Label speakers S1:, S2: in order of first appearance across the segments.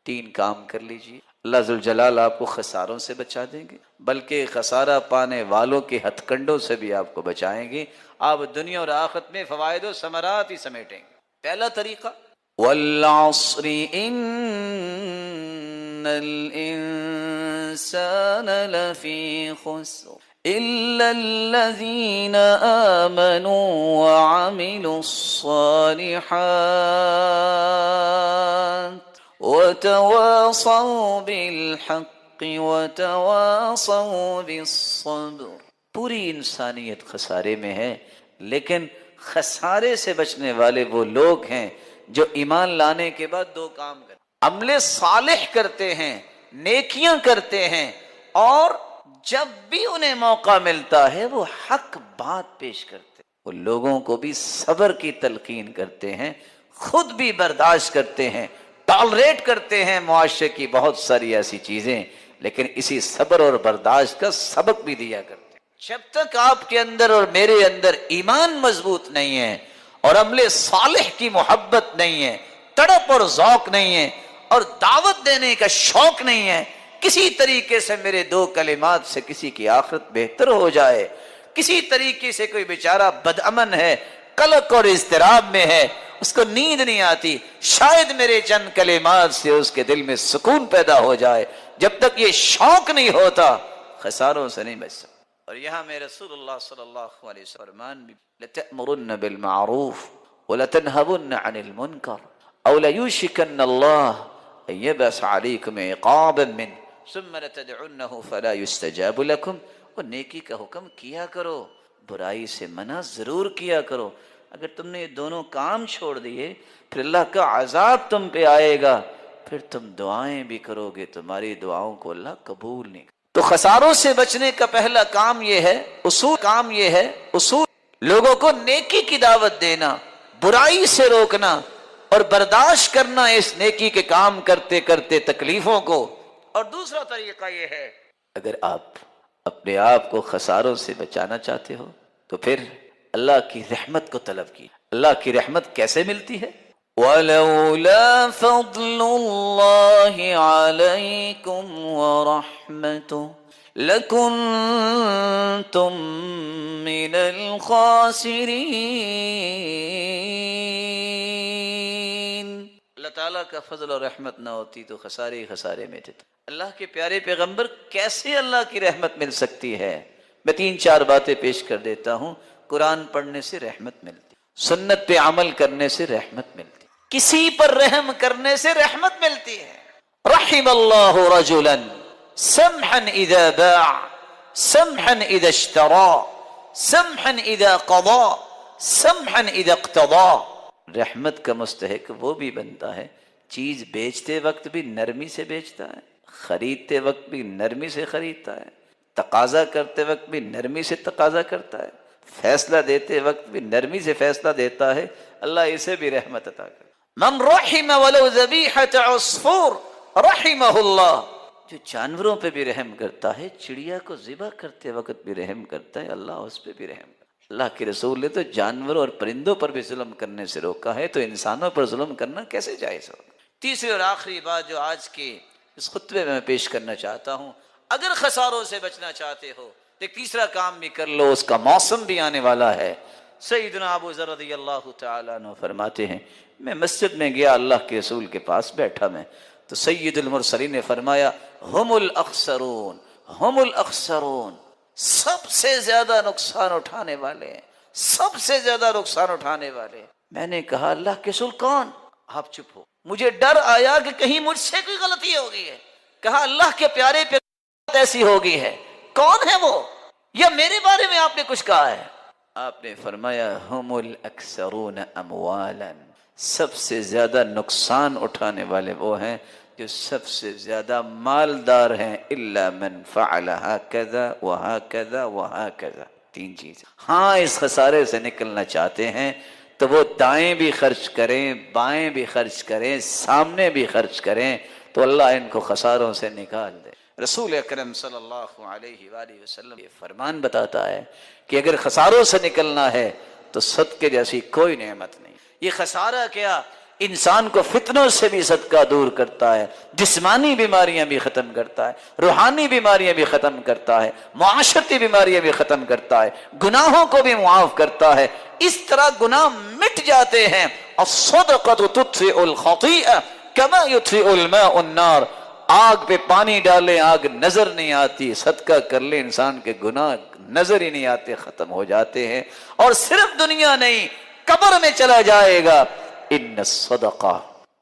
S1: تین کام کر لیجیے، اللہ ذوالجلال آپ کو خساروں سے بچا دیں گے، بلکہ خسارہ پانے والوں کے ہتھ کنڈوں سے بھی آپ کو بچائیں گے۔ آپ دنیا اور آخرت میں فوائد و ثمرات ہی سمیٹیں گے۔ پہلا طریقہ، والعصر ان الانسان لفی خسر الا الذین آمنوا وعملوا الصالحات وتواصوا بالحق وتواصوا بالصبر۔ پوری انسانیت خسارے میں ہے، لیکن خسارے سے بچنے والے وہ لوگ ہیں جو ایمان لانے کے بعد دو کام کرتے ہیں، عمل صالح کرتے ہیں، نیکیاں کرتے ہیں، اور جب بھی انہیں موقع ملتا ہے وہ حق بات پیش کرتے ہیں۔ وہ لوگوں کو بھی صبر کی تلقین کرتے ہیں، خود بھی برداشت کرتے ہیں، ٹالریٹ کرتے ہیں معاشرے کی بہت ساری ایسی چیزیں، لیکن اسی صبر اور برداشت کا سبق بھی دیا کرتے ہیں۔ جب تک آپ کے اندر اور میرے اندر ایمان مضبوط نہیں ہے اور عمل صالح کی محبت نہیں ہے، تڑپ اور ذوق نہیں ہے، اور دعوت دینے کا شوق نہیں ہے، کسی طریقے سے میرے دو کلمات سے کسی کی آخرت بہتر ہو جائے، کسی طریقے سے کوئی بیچارہ بدامن ہے، قلق اور اضطراب میں ہے، اس کو نیند نہیں آتی، شاید میرے چند کلمات سے اس کے دل میں سکون پیدا ہو جائے، جب تک یہ شوق نہیں ہوتا خساروں سے نہیں بچ سکتا۔ اور یہاں میں رسول اللہ صلی اللہ علیہ وسلم فرمان بھی، لَتَأْمُرُنَّ بِالْمَعْرُوفِ وَلَتَنْهَوُنَّ عَنِ الْمُنْكَرِ أَوْ لَيُوشِكَنَّ اللَّهُ أَن يَبْعَثَ عَلَيْكُمْ عِقَابًا مِّنْهُ ثُمَّ لَتَدْعُنَّهُ فَلَا يُسْتَجَابُ لَكُمْ۔ اور نیکی کا حکم کیا کرو، برائی سے منع ضرور کیا کرو۔ اگر تم نے یہ دونوں کام چھوڑ دیے پھر اللہ کا عذاب تم پہ آئے گا، پھر تم دعائیں بھی کرو گے، تمہاری دعاؤں کو اللہ قبول نہیں کرے۔ تو خساروں سے بچنے کا پہلا کام یہ ہے، اصول لوگوں کو نیکی کی دعوت دینا، برائی سے روکنا اور برداشت کرنا اس نیکی کے کام کرتے کرتے تکلیفوں کو۔ اور دوسرا طریقہ یہ ہے، اگر آپ اپنے آپ کو خساروں سے بچانا چاہتے ہو تو پھر اللہ کی رحمت کو طلب کی۔ اللہ کی رحمت کیسے ملتی ہے؟ وَلَوْلَا فَضْلُ اللَّهِ عَلَيْكُمْ وَرَحْمَتُهُ لَكُنْتُمْ مِنَ الْخَاسِرِينَ۔ اللہ تعالیٰ کا فضل اور رحمت نہ ہوتی تو خسارے ہی خسارے میں تھے۔ اللہ کے پیارے پیغمبر کیسے اللہ کی رحمت مل سکتی ہے؟ میں 3-4 باتیں پیش کر دیتا ہوں۔ قرآن پڑھنے سے رحمت ملتی، سنت پہ عمل کرنے سے رحمت ملتی، کسی پر رحم کرنے سے رحمت ملتی ہے۔ رحم اللہ رجلا سمحا اذا باع سمحا اذا اشترى سمحا اذا قضى سمحا اذا اقتضى۔ رحمت کا مستحق وہ بھی بنتا ہے چیز بیچتے وقت بھی نرمی سے بیچتا ہے، خریدتے وقت بھی نرمی سے خریدتا ہے، تقاضا کرتے وقت بھی نرمی سے تقاضا کرتا ہے، فیصلہ دیتے وقت بھی نرمی سے فیصلہ دیتا ہے۔ اللہ اسے بھی رحمت عطا کرے۔ من رحم ولو ذبیحۃ عصفور رحمہ اللہ، جو جانوروں پہ بھی رحم کرتا ہے، چڑیا کو ذبح کرتے وقت بھی رحم کرتا ہے، اللہ اس پہ بھی رحم کرتا ہے۔ اللہ کے رسول نے تو جانوروں اور پرندوں پر بھی ظلم کرنے سے روکا ہے، تو انسانوں پر ظلم کرنا کیسے جائز ہوگا؟ تیسری اور آخری بات جو آج کے اس خطبے میں پیش کرنا چاہتا ہوں، اگر خساروں سے بچنا چاہتے ہو تو ایک تیسرا کام بھی کر لو، اس کا موسم بھی آنے والا ہے۔ سیدنا ابو ذر رضی اللہ تعالیٰ عنہ فرماتے ہیں، میں مسجد میں گیا، اللہ کے رسول کے پاس بیٹھا میں، تو سید المرسلین نے فرمایا، ہم الاخسرون ہم الاخسرون، سب سے زیادہ نقصان اٹھانے والے ہیں، سب سے زیادہ نقصان اٹھانے والے ہیں۔ میں نے کہا اللہ کے رسول کون؟ آپ چپ ہو، مجھے ڈر آیا کہ کہیں مجھ سے کوئی غلطی ہو گئی ہے۔ کہا اللہ کے پیارے پہ ایسی ہو گئی ہے، کون ہے وہ؟ یا میرے بارے میں آپ نے کچھ کہا ہے؟ آپ نے فرمایا ہم الاکثرون اموالا، سب سے زیادہ نقصان اٹھانے والے وہ ہیں جو سب سے زیادہ مالدار ہیں، الا من فعل هكذا وهكذا وهكذا۔ 3 چیز۔ ہاں اس خسارے سے نکلنا چاہتے ہیں تو وہ دائیں بھی خرچ کریں، بائیں بھی خرچ کریں، سامنے بھی خرچ کریں، تو اللہ ان کو خساروں سے نکال دے۔ رسول اکرم صلی اللہ علیہ وآلہ وسلم یہ فرمان بتاتا ہے کہ اگر خساروں سے نکلنا ہے تو صدقے جیسی کوئی نعمت نہیں۔ یہ خسارہ کیا انسان کو فتنوں سے بھی صدقہ دور کرتا ہے، جسمانی بیماریاں بھی ختم کرتا ہے، روحانی بیماریاں بھی ختم کرتا ہے، معاشرتی بیماریاں بھی ختم کرتا ہے، گناہوں کو بھی معاف کرتا ہے۔ اس طرح گناہ مٹ جاتے ہیں۔ الصدقۃ تطفئ الخطیئہ کما یطفئ الماء النار، آگ پہ پانی ڈالیں آگ نظر نہیں آتی، صدقہ کر لیں انسان کے گناہ نظر ہی نہیں آتے، ختم ہو جاتے ہیں۔ اور صرف دنیا نہیں، قبر میں چلا جائے گا، ان الصدقہ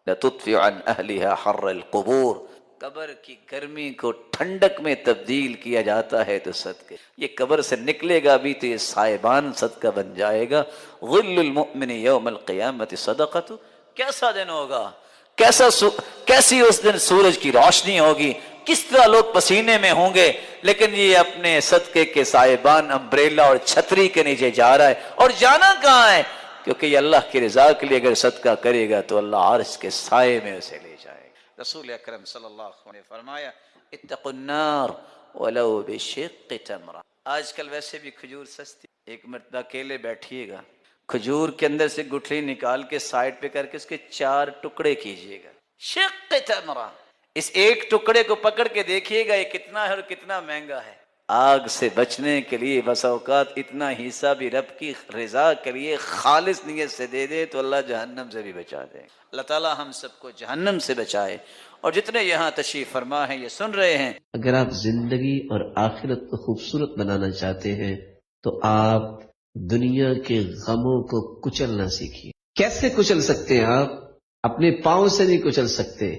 S1: لتطفئ عن اہلها حر القبور، قبر کی گرمی کو ٹھنڈک میں تبدیل کیا جاتا ہے۔ تو صدقے یہ قبر سے نکلے گا بھی تو یہ سائبان صدقہ بن جائے گا۔ غل المؤمن یوم القیامت صدقۃ، کیسا دن ہوگا، کیسی اس دن سورج کی روشنی ہوگی، کس طرح لوگ پسینے میں ہوں گے، لیکن یہ اپنے صدقے کے سائبان امبریلا اور چھتری کے نیچے جا رہا ہے۔ اور جانا کہاں ہے؟ کیونکہ یہ اللہ کی رضا کے لیے اگر صدقہ کرے گا تو اللہ عرش کے سائے میں اسے لے جائے گا۔ رسول اکرم صلی اللہ علیہ وسلم نے فرمایا اتقوا النار ولو بشق تمرہ۔ آج کل ویسے بھی کھجور سستی، ایک مرتبہ اکیلے بیٹھیے گا، کھجور کے اندر سے گٹھلی نکال کے سائڈ پہ کر کے اس کے 4 ٹکڑے کیجئے گا، شق تمرہ، اس ایک ٹکڑے کو پکڑ کے دیکھیے گا یہ کتنا ہے اور کتنا مہنگا ہے۔ آگ سے بچنے کے لیے بس اوقات اتنا حصہ بھی رب کی رضا کے لیے خالص نیت سے دے دے تو اللہ جہنم سے بھی بچا دے۔ اللہ تعالی ہم سب کو جہنم سے بچائے۔ اور جتنے یہاں تشریف فرما ہیں یہ سن رہے ہیں،
S2: اگر آپ زندگی اور آخرت کو خوبصورت بنانا چاہتے ہیں تو آپ دنیا کے غموں کو کچلنا سیکھیے۔ کیسے کچل سکتے ہیں آپ؟ اپنے پاؤں سے نہیں کچل سکتے،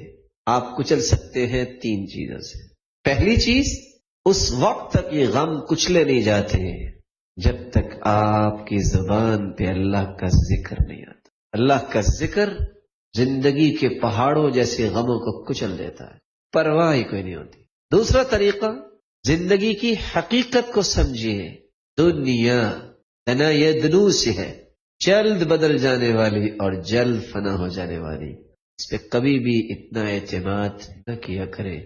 S2: آپ کچل سکتے ہیں 3 چیزوں سے۔ پہلی چیز، اس وقت تک یہ غم کچلے نہیں جاتے جب تک آپ کی زبان پہ اللہ کا ذکر نہیں آتا۔ اللہ کا ذکر زندگی کے پہاڑوں جیسے غموں کو کچل دیتا ہے، پرواہ ہی کوئی نہیں ہوتی۔ دوسرا طریقہ، زندگی کی حقیقت کو سمجھیے۔ دنیا دنا یدنو سے ہے، جلد بدل جانے والی اور جلد فنا ہو جانے والی، اس پہ کبھی بھی اتنا اعتماد نہ کیا کرے۔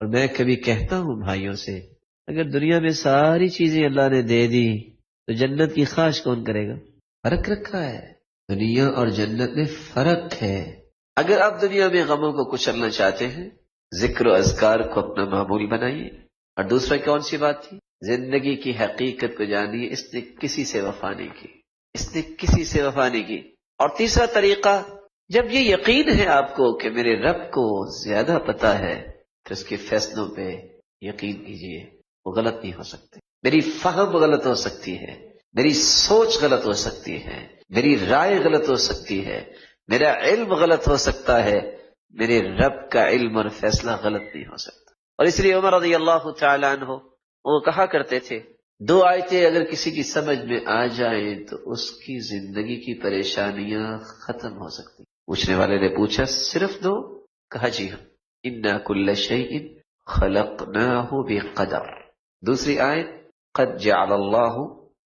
S2: اور میں کبھی کہتا ہوں بھائیوں سے، اگر دنیا میں ساری چیزیں اللہ نے دے دی تو جنت کی خواہش کون کرے گا؟ فرق رکھا ہے، دنیا اور جنت میں فرق ہے۔ اگر آپ دنیا میں غموں کو کچلنا چاہتے ہیں، ذکر و اذکار کو اپنا معمول بنائیے۔ اور دوسرا کون سی بات تھی؟ زندگی کی حقیقت کو جانیے، اس نے کسی سے وفا نہیں کی، اس نے کسی سے وفا نہیں کی۔ اور تیسرا طریقہ، جب یہ یقین ہے آپ کو کہ میرے رب کو زیادہ پتہ ہے، تو اس کے فیصلوں پہ یقین کیجیے، وہ غلط نہیں ہو سکتے۔ میری فہم غلط ہو سکتی ہے، میری سوچ غلط ہو سکتی ہے، میری رائے غلط ہو سکتی ہے، میرا علم غلط ہو سکتا ہے، میرے رب کا علم اور فیصلہ غلط نہیں ہو سکتا۔ اور اس لیے عمر رضی اللہ تعالیٰ عنہ وہ کہا کرتے تھے، 2 آیتیں اگر کسی کی سمجھ میں آ جائیں تو اس کی زندگی کی پریشانیاں ختم ہو سکتی۔ پوچھنے والے نے پوچھا صرف 2؟ کہا جی ہاں، اِنَّا كُلَّ شَيْءٍ خَلَقْنَاهُ بِقَدَرٍ۔ دوسری آیت، قَدْ جَعَلَ اللَّهُ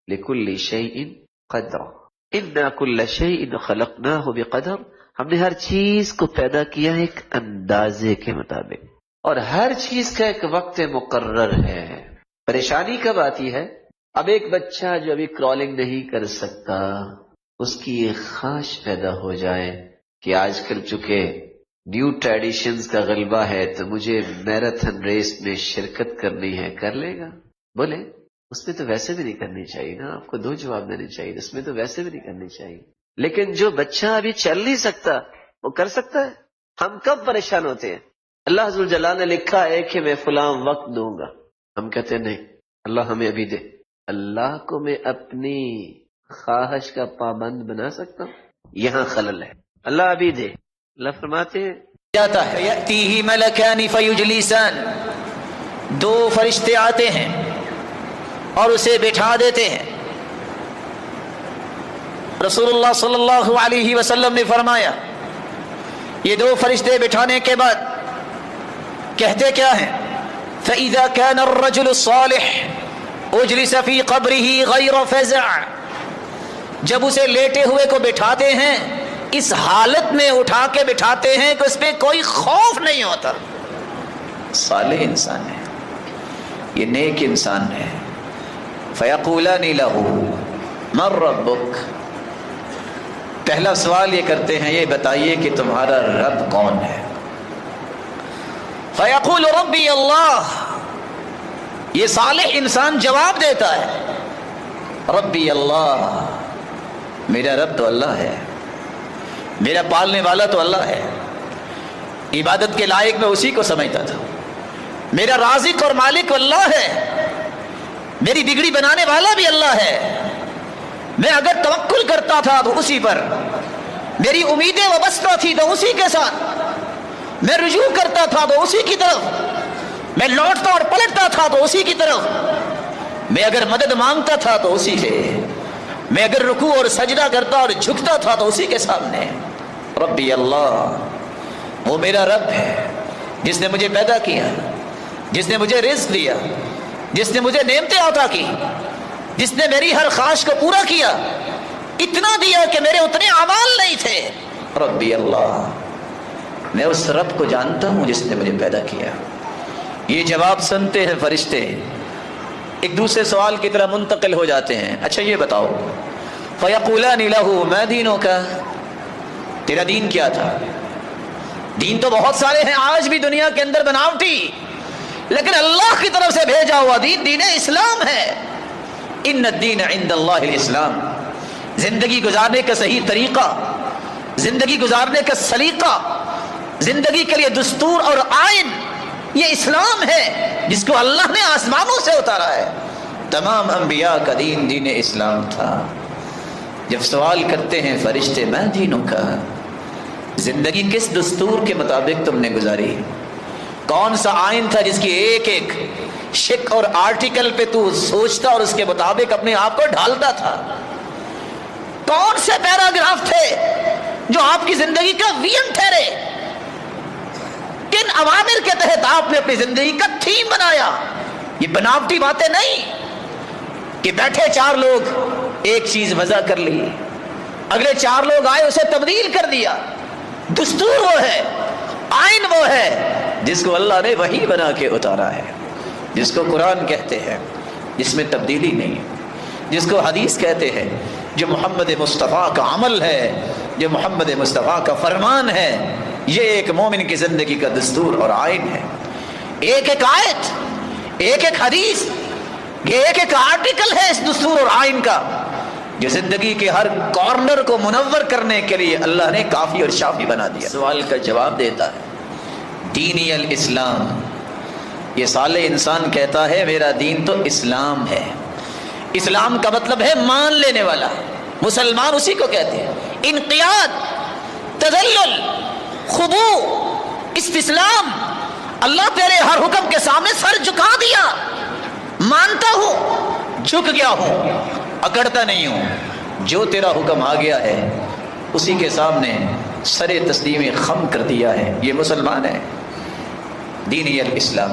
S2: لِكُلِّ شَيْءٍ قَدْرًا، اِنَّا كُلَّ شَيْءٍ خَلَقْنَاهُ بِقَدَرٍ۔ ہم نے ہر چیز کو پیدا کیا ہے ایک اندازے کے مطابق، اور ہر چیز کا ایک وقت مقرر ہے۔ پریشانی کب آتی ہے؟ اب ایک بچہ جو ابھی کرالنگ نہیں کر سکتا، اس کی یہ خواہش پیدا ہو جائے کہ آج کل چونکہ نیو ٹریڈیشنز کا غلبہ ہے تو مجھے میراتھن ریس میں شرکت کرنی ہے، کر لے گا؟ بولے اس میں تو ویسے بھی نہیں کرنی چاہیے نا، آپ کو 2 جواب دینے چاہیے، اس میں تو ویسے بھی نہیں کرنی چاہیے۔ لیکن جو بچہ ابھی چل نہیں سکتا وہ کر سکتا ہے۔ ہم کب پریشان ہوتے ہیں؟ اللہ عز و جل نے لکھا ہے کہ میں فلاں وقت دوں گا، ہم کہتے ہیں نہیں اللہ ہمیں ابھی دے۔ اللہ کو میں اپنی خواہش کا پابند بنا سکتا ہوں؟ یہاں خلل ہے، اللہ ابھی دے۔ اللہ فرماتے ہیں
S1: جاتا ہے یأتیہ ملکان فیجلسان، 2 فرشتے آتے ہیں اور اسے بٹھا دیتے ہیں۔ رسول اللہ صلی اللہ علیہ وسلم نے فرمایا یہ 2 فرشتے بٹھانے کے بعد کہتے کیا ہیں؟ فَإِذَا كَانَ الرَّجُلُ الصَّالِحُ اُجْلِسَ فِي قَبْرِهِ غَيْرَ فَزَعٍ، جب اسے لیٹے ہوئے کو بٹھاتے ہیں اس حالت میں اٹھا کے بٹھاتے ہیں کہ اس پہ کوئی خوف نہیں ہوتا۔ صالح انسان ہے، یہ نیک انسان ہے۔ فَيَقُولَانِ لَهُ مَن رَبُّكَ، پہلا سوال یہ کرتے ہیں، یہ بتائیے کہ تمہارا رب کون ہے؟ فیقول ربی اللہ، یہ صالح انسان جواب دیتا ہے ربی اللہ، میرا رب تو اللہ ہے، میرا پالنے والا تو اللہ ہے، عبادت کے لائق میں اسی کو سمجھتا تھا، میرا رازق اور مالک اللہ ہے، میری بگڑی بنانے والا بھی اللہ ہے، میں اگر توکل کرتا تھا تو اسی پر، میری امیدیں وابستہ تھی تو اسی کے ساتھ، میں رجوع کرتا تھا تو اسی کی طرف، میں لوٹتا اور پلٹتا تھا تو اسی کی طرف، میں اگر مدد مانگتا تھا تو اسی سے، میں اگر رکوع اور سجدہ کرتا اور جھکتا تھا تو اسی کے سامنے۔ ربی اللہ، وہ میرا رب ہے جس نے مجھے پیدا کیا، جس نے مجھے رزق دیا، جس نے مجھے نعمتیں عطا کی، جس نے میری ہر خواہش کو پورا کیا، اتنا دیا کہ میرے اتنے اعمال نہیں تھے۔ ربی اللہ، میں اس رب کو جانتا ہوں جس نے مجھے پیدا کیا۔ یہ جواب سنتے ہیں فرشتے، ایک دوسرے سوال کی طرح منتقل ہو جاتے ہیں، اچھا یہ بتاؤ، فیقولان لہ ما دینک، تیرا دین کیا تھا؟ دین تو بہت سارے ہیں آج بھی دنیا کے اندر بناوٹی، لیکن اللہ کی طرف سے بھیجا ہوا دین دین اسلام ہے۔ ان الدین عند اللہ الاسلام، زندگی گزارنے کا صحیح طریقہ، زندگی گزارنے کا سلیقہ، زندگی کے لیے دستور اور آئین، یہ اسلام ہے جس کو اللہ نے آسمانوں سے اتارا ہے۔ تمام انبیاء کا دین دین اسلام تھا۔ جب سوال کرتے ہیں فرشتے میں دینوں کا، زندگی کس دستور کے مطابق تم نے گزاری؟ کون سا آئین تھا جس کی ایک ایک شک اور آرٹیکل پہ تو سوچتا اور اس کے مطابق اپنے آپ کو ڈھالتا تھا؟ کون سے پیراگراف تھے جو آپ کی زندگی کا ویژن ٹھہرے؟ کن اوامر کے تحت آپ نے اپنی زندگی کا تھیم بنایا؟ یہ بناوٹی باتیں نہیں کہ بیٹھے چار لوگ ایک چیز وضع کر لی، اگلے چار لوگ آئے اسے تبدیل کر دیا۔ دستور وہ ہے، آئین وہ ہے جس کو اللہ نے وحی بنا کے اتارا ہے، جس کو قرآن کہتے ہیں، جس میں تبدیلی نہیں، جس کو حدیث کہتے ہیں، جو محمد مصطفیٰ کا عمل ہے، جو محمد مصطفیٰ کا فرمان ہے۔ یہ ایک مومن کی زندگی کا دستور اور آئین ہے۔ ایک ایک آیت، ایک ایک حدیث، یہ ایک ایک آرٹیکل ہے اس دستور اور آئین کا، جو زندگی کے ہر کارنر کو منور کرنے کے لیے اللہ نے کافی اور شافی بنا دیا۔ سوال کا جواب دیتا ہے دینی الاسلام، یہ صالح انسان کہتا ہے میرا دین تو اسلام ہے۔ اسلام کا مطلب ہے مان لینے والا، مسلمان اسی کو کہتے ہیں۔ انقیاد، تذلل، خضوع، استسلام، اللہ تیرے ہر حکم کے سامنے سر جھکا دیا، مانتا ہوں، جھک گیا ہوں، اکڑتا نہیں ہوں، جو تیرا حکم آ گیا ہے اسی کے سامنے سر تسلیم خم کر دیا ہے، یہ مسلمان ہے۔ دینی الاسلام،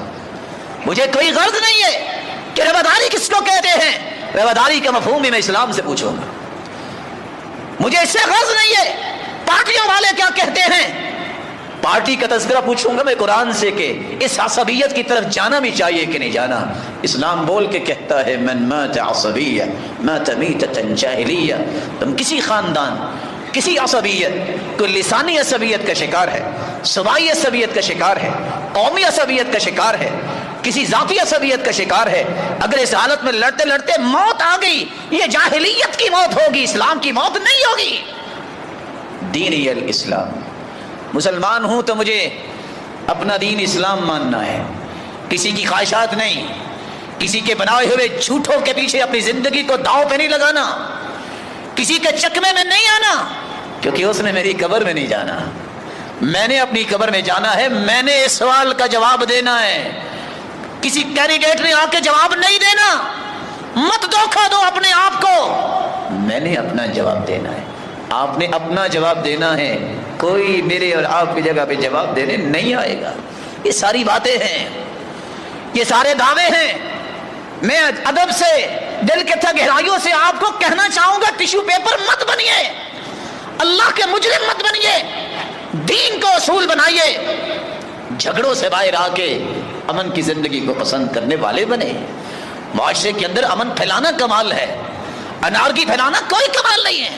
S1: مجھے کوئی غرض نہیں ہے کہ رواداری کس کو کہتے ہیں، رواداری کا مفہوم بھی میں اسلام سے پوچھوں گا۔ مجھے اس سے غرض نہیں ہے پارٹیوں والے کیا کہتے ہیں، پارٹی کا تذکرہ پوچھوں گا میں قرآن سے کہ اس عصبیت کی طرف جانا بھی چاہیے کہ نہیں جانا۔ اسلام بول کے کہتا ہے من مات عصبیہ مات میتۃ جاہلیہ، تم کسی خاندان، کسی عصبیت، کوئی لسانی عصبیت کا شکار ہے، صوبائی عصبیت کا شکار ہے، قومی عصبیت کا شکار ہے، کسی ذاتی عصبیت کا شکار ہے، اگر اس حالت میں لڑتے لڑتے موت آ گئی، یہ جاہلیت کی موت ہوگی، اسلام کی موت نہیں ہوگی۔ دینی الاسلام، مسلمان ہوں تو مجھے اپنا دین اسلام ماننا ہے، کسی کی خواہشات نہیں، کسی کے بنائے ہوئے جھوٹوں کے پیچھے اپنی زندگی کو داؤ پہ نہیں لگانا، کسی کے چکمے میں نہیں آنا، کیونکہ اس نے میری قبر میں نہیں جانا، میں نے اپنی قبر میں جانا ہے، میں نے اس سوال کا جواب دینا ہے، کسی کینڈیڈیٹ نے آ کے جواب نہیں دینا، مت دھوکہ دو اپنے آپ کو، میں نے اپنا جواب دینا ہے، آپ نے اپنا جواب دینا ہے، کوئی میرے اور آپ کی جگہ پہ جواب دینے نہیں آئے گا۔ یہ ساری باتیں ہیں، یہ سارے دعوے ہیں، میں ادب سے دل کے تھے گہرائیوں سے آپ کو کہنا چاہوں گا ٹیشو پیپر مت بنیے، اللہ کے مجرم مت بنیے، دین کو اصول بنائیے، جھگڑوں سے باہر آ کے امن کی زندگی کو پسند کرنے والے بنے۔ معاشرے کے اندر امن پھیلانا کمال ہے، انارکی پھیلانا کوئی کمال نہیں ہے۔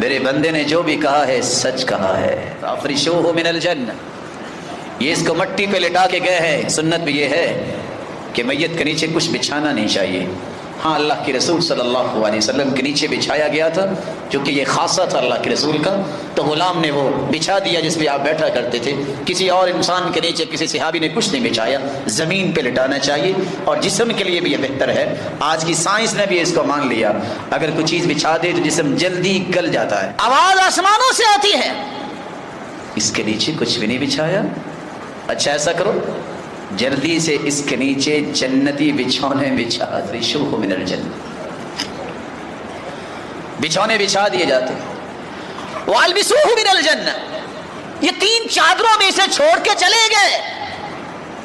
S1: میرے بندے نے جو بھی کہا ہے سچ کہا ہے. فافرشوہ من الجنہ. یہ اس کو مٹی پہ لٹا کے گئے ہیں. سنت بھی یہ ہے کہ میت کے نیچے کچھ بچھانا نہیں چاہیے. ہاں اللہ کے رسول صلی اللہ علیہ وسلم کے نیچے بچھایا گیا تھا کیونکہ یہ خاصہ تھا اللہ کے رسول کا, تو غلام نے وہ بچھا دیا جس پہ آپ بیٹھا کرتے تھے. کسی اور انسان کے نیچے کسی صحابی نے کچھ نہیں بچھایا. زمین پہ لٹانا چاہیے, اور جسم کے لیے بھی یہ بہتر ہے. آج کی سائنس نے بھی اس کو مان لیا, اگر کوئی چیز بچھا دے تو جسم جلدی گل جاتا ہے. آواز آسمانوں سے آتی ہے, اس کے نیچے کچھ بھی نہیں بچھایا. اچھا ایسا کرو, جلدی سے اس کے نیچے جنتی بچھونے بچھا. فرشوہ من الجنہ, بچھونے بچھا دیے جاتے. والبسوہ من الجنہ. یہ 3 چادروں میں اسے چھوڑ کے چلے گئے.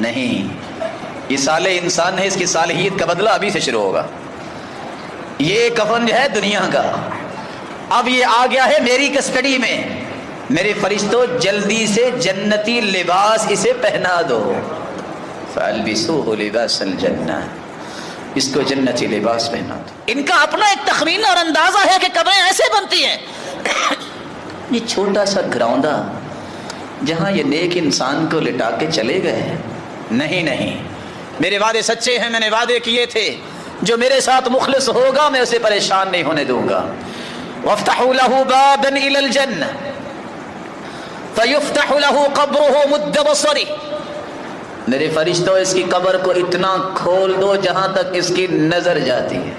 S1: نہیں, یہ صالح انسان ہے, اس کی صالحیت کا بدلہ ابھی سے شروع ہوگا. یہ کفن جو ہے دنیا کا, اب یہ آ گیا ہے میری کسٹڈی میں. میرے فرشتوں جلدی سے جنتی لباس اسے پہنا دو. فَأَلْبِسُوهُ لِبَاسَ الْجَنَّةِ. اس کو جنتی لباس پہنا دو. ان کا اپنا ایک تخمین اور اندازہ ہے کہ قبریں ایسے بنتی ہیں. یہ چھوٹا سا گراؤنڈا جہاں یہ نیک انسان کو لٹا کے چلے گئے. نہیں نہیں, میرے وعدے سچے ہیں. میں نے وعدے کیے تھے جو میرے ساتھ مخلص ہوگا میں اسے پریشان نہیں ہونے دوں گا. وَافْتَحُوا لَهُ بَابًا إِلَى الْجَنَّةِ فَيُفْتَحُ لَهُ قَبْرُهُ مُدَّ بَصَرِهِ. میرے فرشتوں اس کی قبر کو اتنا کھول دو جہاں تک اس کی نظر جاتی ہے.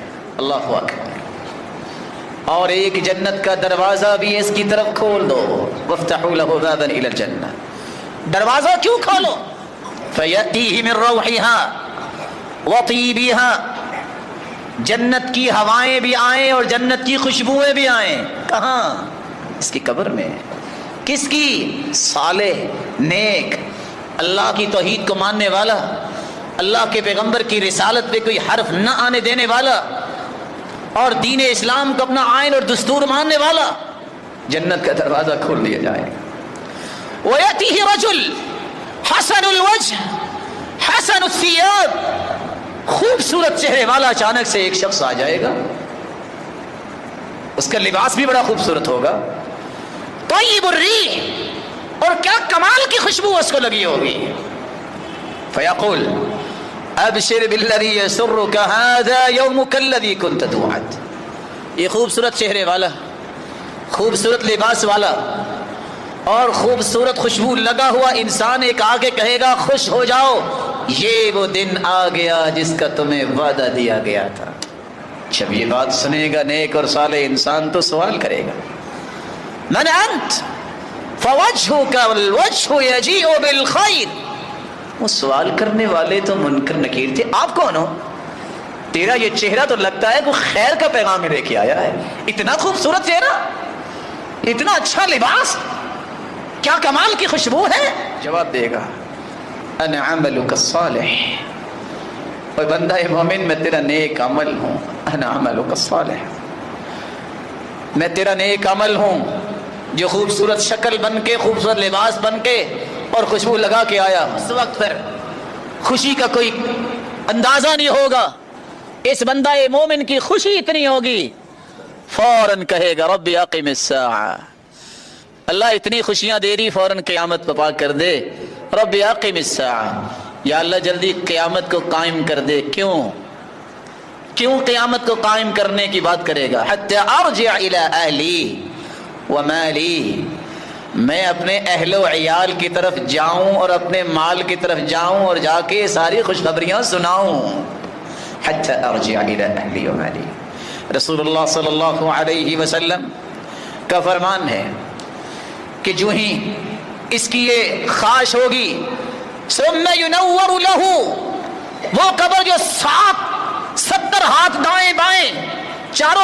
S1: اللہ اکبر. اور ایک جنت کا دروازہ بھی اس کی طرف کھول دو. وَافْتَحُوا لَهُ بَابًا إِلَى الْجَنَّةِ. دروازہ کیوں کھولو؟ فَيَأْتِيهِ مِن رَوْحِهَا وَطِيبِهَا. جنت کی ہوائیں بھی آئیں اور جنت کی خوشبوئیں بھی آئیں. کہاں؟ اس کی قبر میں. کس کی؟ صالح, نیک, اللہ کی توحید کو ماننے والا, اللہ کے پیغمبر کی رسالت پہ کوئی حرف نہ آنے دینے والا, اور دین اسلام کو اپنا آئین اور دستور ماننے والا. جنت کا دروازہ کھول دیا جائے. وَيَأْتِيهِ رَجُلٌ حَسَنُ الْوَجْهِ حَسَنُ الثِّيَابِ. خوبصورت چہرے والا اچانک سے ایک شخص آ جائے گا, اس کا لباس بھی بڑا خوبصورت ہوگا. طیب الریح, اور کیا کمال کی خوشبو اس کو لگی ہوگی. فیقول ابشر بالذی یسرک ھذا یومک الذی کنت توعد. یہ خوبصورت چہرے والا, خوبصورت لباس والا اور خوبصورت خوشبو لگا ہوا انسان ایک آگے کہے گا خوش ہو جاؤ, یہ وہ دن آ گیا جس کا تمہیں وعدہ دیا گیا تھا. جب یہ بات سنے گا نیک اور صالح انسان تو سوال کرے گا, من انت فوجهك والوجه يجيء بالخير. وہ سوال کرنے والے تو منکر نکیر تھے, آپ کون ہو؟ تیرا یہ چہرہ تو لگتا ہے کوئی خیر کا پیغام لے کے آیا ہے. اتنا خوبصورت چہرہ, اتنا اچھا لباس, کیا کمال کی خوشبو ہے. جواب دے گا انا عملک الصالح. اور بندہ مومن میں تیرا نیک عمل ہوں. انا عملک الصالح, میں تیرا نیک عمل ہوں جو خوبصورت شکل بن کے, خوبصورت لباس بن کے اور خوشبو لگا کے آیا. اس وقت پر خوشی کا کوئی اندازہ نہیں ہوگا. اس بندہ مومن کی خوشی اتنی ہوگی, فوراً کہے گا رب اقم الساعہ. اللہ اتنی خوشیاں دے رہی, فوراً قیامت پپا کر دے. رب اقم الساعہ, یا اللہ جلدی قیامت کو قائم کر دے. کیوں قیامت کو قائم کرنے کی بات کرے گا؟ حتی ارجع الی اہلی ومالی, میں اپنے اہل و عیال کی طرف جاؤں اور اپنے مال کی طرف جاؤں اور جا کے ساری خوشخبریاں سناؤں. حتی ارجع الی اہلی ومالی. رسول اللہ صلی اللہ علیہ وسلم کا فرمان ہے کہ جو ہی اس کی یہ خواہش ہوگی, ثم ینور لہ, وہ قبر جو 70 ہاتھ دائیں بائیں چاروں